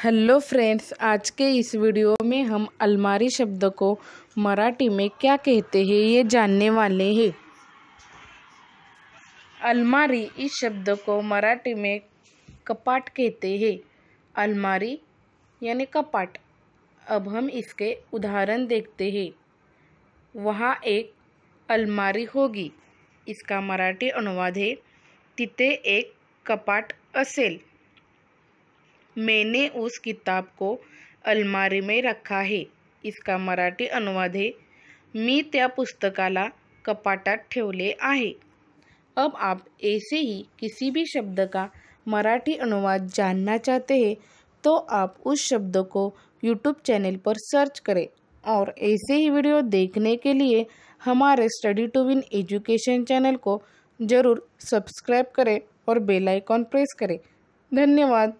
Hello friends, आज के इस वीडियो में हम अलमारी शब्द को मराठी में क्या कहते हैं ये जानने वाले हैं। अलमारी इस शब्द को मराठी में कपाट कहते हैं। अलमारी यानी कपाट। अब हम इसके उदाहरण देखते हैं। वहाँ एक अलमारी होगी, इसका मराठी अनुवाद है तिथे एक कपाट असेल। मैंने उस किताब को अलमारी में रखा है, इसका मराठी अनुवाद है मी त्या पुस्तकाला कपाटात ठेवले आहे। अब आप ऐसे ही किसी भी शब्द का मराठी अनुवाद जानना चाहते हैं तो आप उस शब्द को YouTube चैनल पर सर्च करें और ऐसे ही वीडियो देखने के लिए हमारे study to win education channel को ज़रूर सब्सक्राइब करें और बेल आइकॉन प्रेस करें। धन्यवाद।